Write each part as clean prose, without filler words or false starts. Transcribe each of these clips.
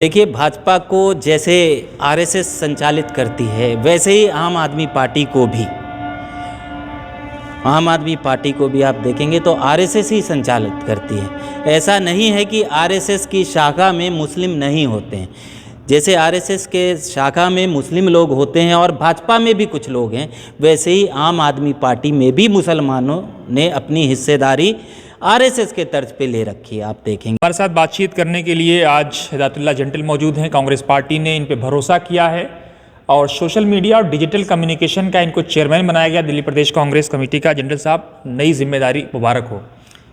देखिए, भाजपा को जैसे आरएसएस संचालित करती है वैसे ही आम आदमी पार्टी को भी आप देखेंगे तो आरएसएस ही संचालित करती है। ऐसा नहीं है कि आरएसएस की शाखा में मुस्लिम नहीं होते हैं। जैसे आरएसएस के शाखा में मुस्लिम लोग होते हैं और भाजपा में भी कुछ लोग हैं, वैसे ही आम आदमी पार्टी में भी मुसलमानों ने अपनी हिस्सेदारी आरएसएस के तर्ज पे ले रखी है। आप देखेंगे। हमारे साथ बातचीत करने के लिए आज हिदायतुल्लाह जंटल मौजूद हैं। कांग्रेस पार्टी ने इन पे भरोसा किया है और सोशल मीडिया और डिजिटल कम्युनिकेशन का इनको चेयरमैन बनाया गया दिल्ली प्रदेश कांग्रेस कमेटी का। जनरल साहब, नई जिम्मेदारी मुबारक हो।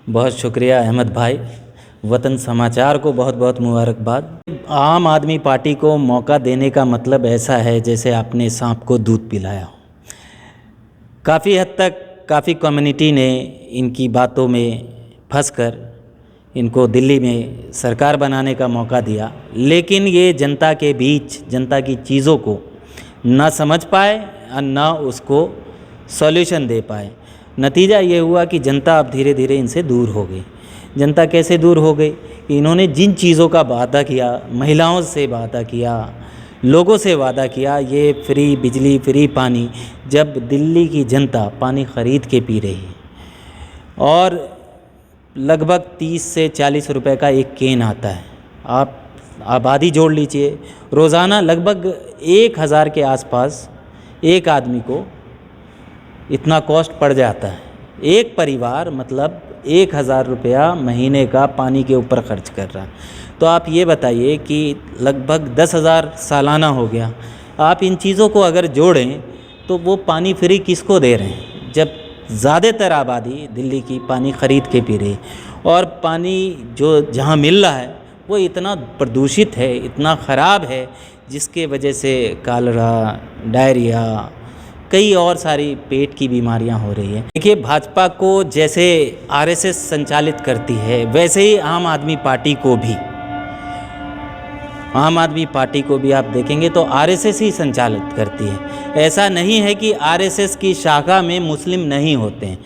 बहुत शुक्रिया अहमद भाई, वतन समाचार को बहुत बहुत मुबारकबाद। आम आदमी पार्टी को मौका देने का मतलब ऐसा है जैसे आपने सांप को दूध पिलाया हो। काफ़ी हद तक काफ़ी कम्युनिटी ने इनकी बातों में फंसकर इनको दिल्ली में सरकार बनाने का मौका दिया, लेकिन ये जनता के बीच जनता की चीज़ों को ना समझ पाए और ना उसको सॉल्यूशन दे पाए। नतीजा ये हुआ कि जनता अब धीरे धीरे इनसे दूर हो गई। जनता कैसे दूर हो गई कि इन्होंने जिन चीज़ों का वादा किया, महिलाओं से वादा किया, लोगों से वादा किया, ये फ्री बिजली, फ्री पानी, जब दिल्ली की जनता पानी ख़रीद के पी रही है और लगभग 30 से 40 रुपए का एक केन आता है। आप आबादी जोड़ लीजिए, रोज़ाना लगभग 1000 के आसपास एक आदमी को इतना कॉस्ट पड़ जाता है। एक परिवार मतलब 1000 रुपया महीने का पानी के ऊपर खर्च कर रहा है। तो आप ये बताइए कि लगभग 10,000 सालाना हो गया। आप इन चीज़ों को अगर जोड़ें तो वो पानी फ्री किसको दे रहे हैं, जब ज़्यादातर आबादी दिल्ली की पानी ख़रीद के पी रही और पानी जो जहाँ मिल रहा है वो इतना प्रदूषित है, इतना ख़राब है, जिसके वजह से कालरा, डायरिया, कई और सारी पेट की बीमारियां हो रही हैं। देखिए, भाजपा को जैसे आरएसएस संचालित करती है वैसे ही आम आदमी पार्टी को भी आप देखेंगे तो आरएसएस ही संचालित करती है। ऐसा नहीं है कि आरएसएस की शाखा में मुस्लिम नहीं होते हैं।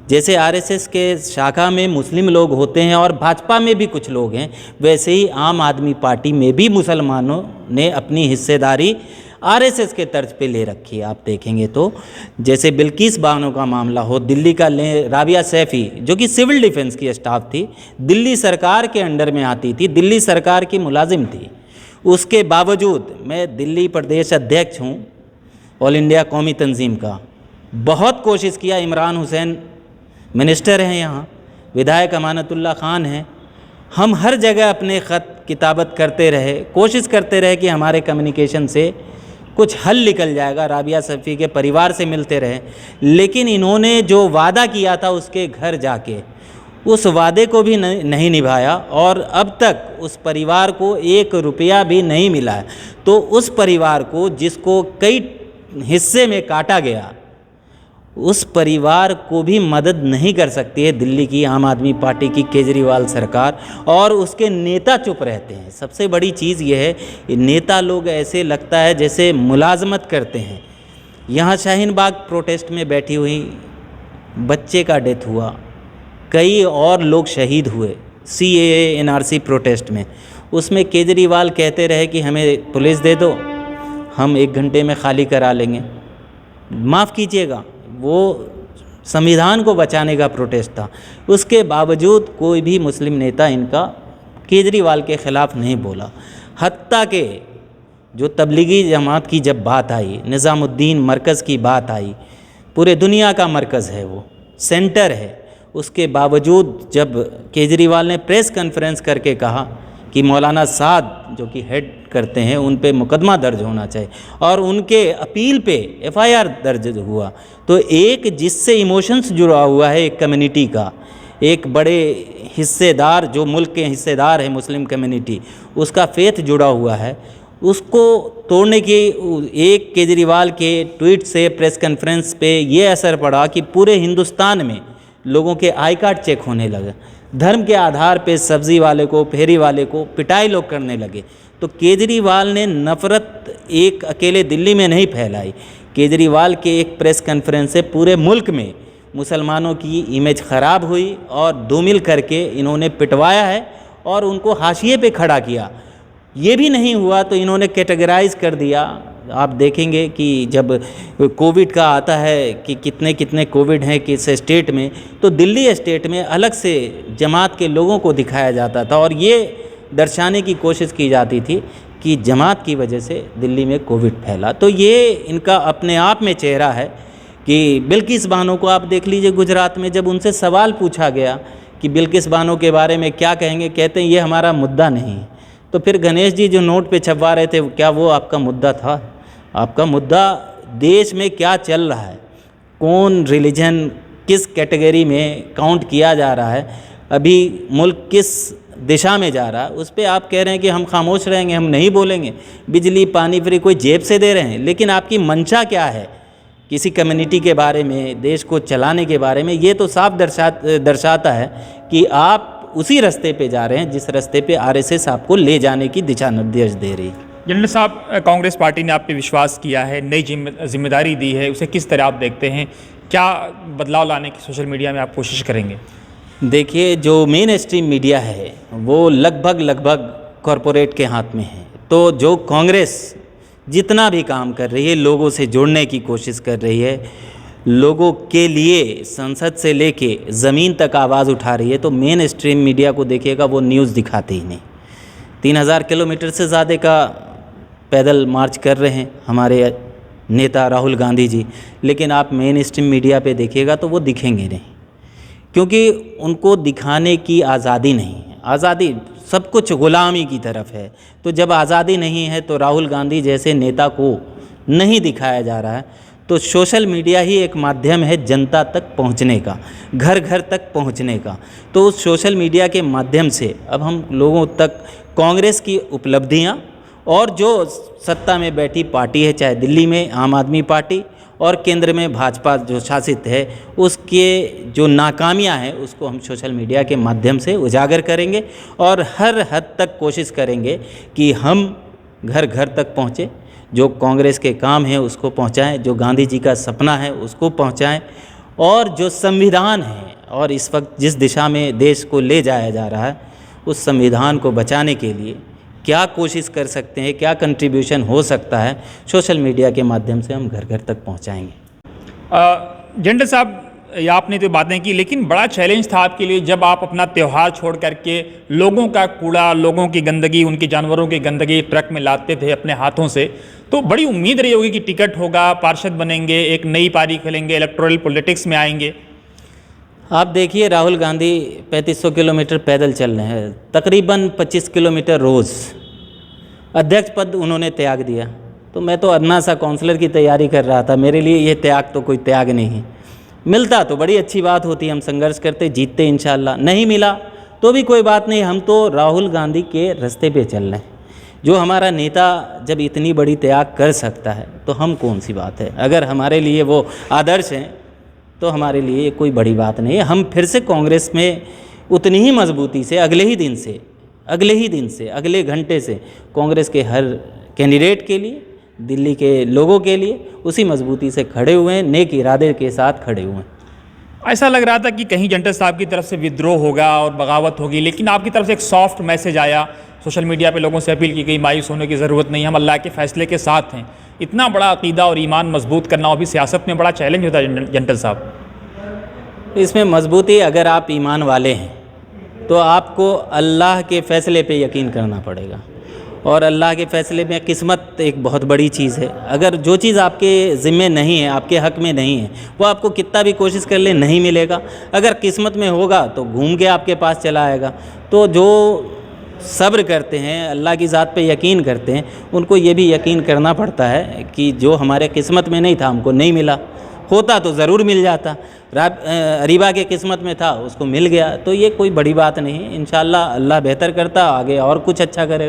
जैसे आरएसएस के शाखा में मुस्लिम लोग होते हैं और भाजपा में भी कुछ लोग हैं, वैसे ही आम आदमी पार्टी में भी मुसलमानों ने अपनी हिस्सेदारी आरएसएस के तर्ज पे ले रखी है। आप देखेंगे तो जैसे बिल्किस बानो का मामला हो, दिल्ली का राबिया सैफ़ी जो कि सिविल डिफेंस की स्टाफ थी, दिल्ली सरकार के अंडर में आती थी, दिल्ली सरकार की मुलाजिम थी। उसके बावजूद, मैं दिल्ली प्रदेश अध्यक्ष हूँ ऑल इंडिया कौमी तंजीम का, बहुत कोशिश किया। इमरान हुसैन मिनिस्टर हैं यहाँ, विधायक अमानतुल्लाह खान हैं, हम हर जगह अपने ख़त किताबत करते रहे, कोशिश करते रहे कि हमारे कम्युनिकेशन से कुछ हल निकल जाएगा। राबिया सैफ़ी के परिवार से मिलते रहे, लेकिन इन्होंने जो वादा किया था उसके घर जाके उस वादे को भी नहीं निभाया और अब तक उस परिवार को 1 रुपया भी नहीं मिला है। तो उस परिवार को, जिसको कई हिस्से में काटा गया, उस परिवार को भी मदद नहीं कर सकती है दिल्ली की आम आदमी पार्टी की केजरीवाल सरकार, और उसके नेता चुप रहते हैं। सबसे बड़ी चीज़ ये है, नेता लोग ऐसे लगता है जैसे मुलाजमत करते हैं। यहाँ शाहीन बाग प्रोटेस्ट में बैठी हुई बच्चे का डेथ हुआ, कई और लोग शहीद हुए CAA NRC प्रोटेस्ट में, उसमें केजरीवाल कहते रहे कि हमें पुलिस दे दो, हम 1 घंटे में खाली करा लेंगे। माफ़ कीजिएगा, वो संविधान को बचाने का प्रोटेस्ट था। उसके बावजूद कोई भी मुस्लिम नेता इनका केजरीवाल के ख़िलाफ़ नहीं बोला। हत्ता के जो तबलीगी जमात की जब बात आई, निज़ामुद्दीन मरकज़ की बात आई, पूरे दुनिया का मरकज़ है, वो सेंटर है, उसके बावजूद जब केजरीवाल ने प्रेस कॉन्फ्रेंस करके कहा कि मौलाना साद जो कि हेड करते हैं उन पे मुकदमा दर्ज होना चाहिए और उनके अपील पे FIR दर्ज हुआ, तो एक जिससे इमोशंस जुड़ा हुआ है, एक कम्युनिटी का, एक बड़े हिस्सेदार, जो मुल्क के हिस्सेदार है मुस्लिम कम्युनिटी, उसका फेथ जुड़ा हुआ है, उसको तोड़ने की एक केजरीवाल के ट्वीट से, प्रेस कॉन्फ्रेंस पे ये असर पड़ा कि पूरे हिंदुस्तान में लोगों के आई कार्ड चेक होने लगे। धर्म के आधार पे सब्ज़ी वाले को, फेरी वाले को पिटाई लोग करने लगे। तो केजरीवाल ने नफ़रत एक अकेले दिल्ली में नहीं फैलाई। केजरीवाल के एक प्रेस कॉन्फ्रेंस से पूरे मुल्क में मुसलमानों की इमेज ख़राब हुई और 2 मिल करके इन्होंने पिटवाया है और उनको हाशिए पे खड़ा किया। ये भी नहीं हुआ तो इन्होंने कैटेगराइज कर दिया। आप देखेंगे कि जब कोविड का आता है कि कितने कितने कोविड हैं किस स्टेट में, तो दिल्ली स्टेट में अलग से जमात के लोगों को दिखाया जाता था और ये दर्शाने की कोशिश की जाती थी कि जमात की वजह से दिल्ली में कोविड फैला। तो ये इनका अपने आप में चेहरा है कि बिल्किस बानो को आप देख लीजिए, गुजरात में जब उनसे सवाल पूछा गया कि बिल्किस बानो के बारे में क्या कहेंगे, कहते हैं ये हमारा मुद्दा नहीं है। तो फिर गणेश जी जो नोट पे छपवा रहे थे, क्या वो आपका मुद्दा था? आपका मुद्दा देश में क्या चल रहा है, कौन रिलीजन किस कैटेगरी में काउंट किया जा रहा है, अभी मुल्क किस दिशा में जा रहा है, उस पर आप कह रहे हैं कि हम खामोश रहेंगे, हम नहीं बोलेंगे। बिजली पानी फ्री कोई जेब से दे रहे हैं, लेकिन आपकी मंशा क्या है किसी कम्युनिटी के बारे में, देश को चलाने के बारे में, ये तो साफ दर्शाता है कि आप उसी रास्ते पे जा रहे हैं जिस रास्ते पे आरएसएस आपको ले जाने की दिशा निर्देश दे रही है। जनरल साहब, कांग्रेस पार्टी ने आप पे विश्वास किया है, नई जिम्मेदारी दी है, उसे किस तरह आप देखते हैं? क्या बदलाव लाने की सोशल मीडिया में आप कोशिश करेंगे? देखिए, जो मेन स्ट्रीम मीडिया है वो लगभग कॉरपोरेट के हाथ में है। तो जो कांग्रेस जितना भी काम कर रही है, लोगों से जुड़ने की कोशिश कर रही है, लोगों के लिए संसद से लेके ज़मीन तक आवाज़ उठा रही है, तो मेन स्ट्रीम मीडिया को देखिएगा वो न्यूज़ दिखाते ही नहीं। 3000 किलोमीटर से ज़्यादा का पैदल मार्च कर रहे हैं हमारे नेता राहुल गांधी जी, लेकिन आप मेन स्ट्रीम मीडिया पे देखिएगा तो वो दिखेंगे नहीं, क्योंकि उनको दिखाने की आज़ादी नहीं है। आज़ादी सब कुछ गुलामी की तरफ है। तो जब आज़ादी नहीं है तो राहुल गांधी जैसे नेता को नहीं दिखाया जा रहा है, तो सोशल मीडिया ही एक माध्यम है जनता तक पहुंचने का, घर घर तक पहुंचने का। तो उस सोशल मीडिया के माध्यम से अब हम लोगों तक कांग्रेस की उपलब्धियां और जो सत्ता में बैठी पार्टी है, चाहे दिल्ली में आम आदमी पार्टी और केंद्र में भाजपा जो शासित है, उसके जो नाकामियां हैं उसको हम सोशल मीडिया के माध्यम से उजागर करेंगे और हर हद तक कोशिश करेंगे कि हम घर घर तक पहुँचे, जो कांग्रेस के काम है उसको पहुंचाएं, जो गांधी जी का सपना है उसको पहुंचाएं, और जो संविधान है और इस वक्त जिस दिशा में देश को ले जाया जा रहा है, उस संविधान को बचाने के लिए क्या कोशिश कर सकते हैं, क्या कंट्रीब्यूशन हो सकता है, सोशल मीडिया के माध्यम से हम घर घर तक पहुंचाएंगे। जनरल साहब, ये आपने तो बातें की, लेकिन बड़ा चैलेंज था आपके लिए जब आप अपना त्यौहार छोड़ करके लोगों का कूड़ा, लोगों की गंदगी, उनके जानवरों की गंदगी ट्रक में लादते थे अपने हाथों से। तो बड़ी उम्मीद रही होगी कि टिकट होगा, पार्षद बनेंगे, एक नई पारी खेलेंगे, इलेक्टोरल पॉलिटिक्स में आएंगे। आप देखिए, राहुल गांधी 3500 किलोमीटर पैदल चल रहे हैं, तकरीबन 25 किलोमीटर रोज़। अध्यक्ष पद उन्होंने त्याग दिया। तो मैं तो अन्ना सा काउंसलर की तैयारी कर रहा था, मेरे लिए ये त्याग तो कोई त्याग नहीं है। मिलता तो बड़ी अच्छी बात होती, हम संघर्ष करते, जीतते इंशाल्लाह। नहीं मिला तो भी कोई बात नहीं, हम तो राहुल गांधी के रास्ते पे चल रहे हैं। जो हमारा नेता जब इतनी बड़ी त्याग कर सकता है तो हम कौन सी बात है। अगर हमारे लिए वो आदर्श हैं तो हमारे लिए कोई बड़ी बात नहीं है। हम फिर से कांग्रेस में उतनी ही मजबूती से अगले घंटे से कांग्रेस के हर कैंडिडेट के लिए, दिल्ली के लोगों के लिए उसी मजबूती से खड़े हुए हैं, नेक इरादे के साथ खड़े हुए हैं। ऐसा लग रहा था कि कहीं जनरल साहब की तरफ से विद्रोह होगा और बगावत होगी, लेकिन आपकी तरफ से एक सॉफ्ट मैसेज आया, सोशल मीडिया पे लोगों से अपील की गई, मायूस होने की ज़रूरत नहीं, हम अल्लाह के फ़ैसले के साथ हैं। इतना बड़ा अकीदा और ईमान मजबूत करना अभी सियासत में बड़ा चैलेंज होता है जनरल साहब। इसमें मजबूती, अगर आप ईमान वाले हैं तो आपको अल्लाह के फ़ैसले पे यकीन करना पड़ेगा, और अल्लाह के फ़ैसले में किस्मत एक बहुत बड़ी चीज़ है। अगर जो चीज़ आपके ज़िम्मे नहीं है, आपके हक़ में नहीं है, वो आपको कितना भी कोशिश कर ले नहीं मिलेगा। अगर किस्मत में होगा तो घूम के आपके पास चला आएगा। तो जो सब्र करते हैं, अल्लाह की ज़ात पे यकीन करते हैं, उनको ये भी यकीन करना पड़ता है कि जो हमारे किस्मत में नहीं था हमको नहीं मिला, होता तो ज़रूर मिल जाता। अरीबा के किस्मत में था, उसको मिल गया, तो ये कोई बड़ी बात नहीं है। इंशाअल्लाह अल्लाह बेहतर करता, आगे और कुछ अच्छा करेगा।